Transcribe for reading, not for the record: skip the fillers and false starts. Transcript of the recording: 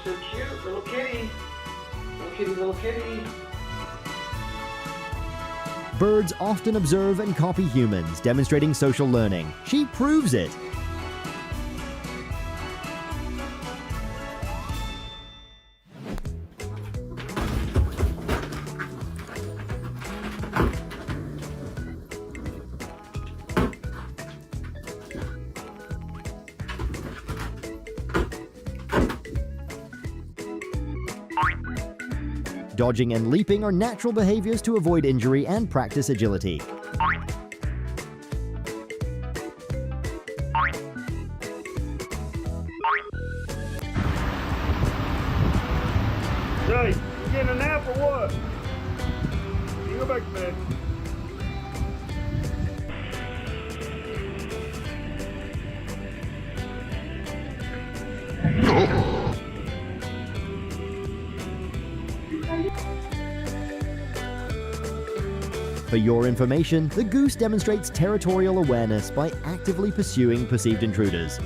so cute. Little kitty. Little kitty, little kitty. Birds often observe and copy humans, demonstrating social learning. She proves it. Dodging and leaping are natural behaviors to avoid injury and practice agility. Jay, you getting a nap or what? You go back to bed. For your information, the goose demonstrates territorial awareness by actively pursuing perceived intruders.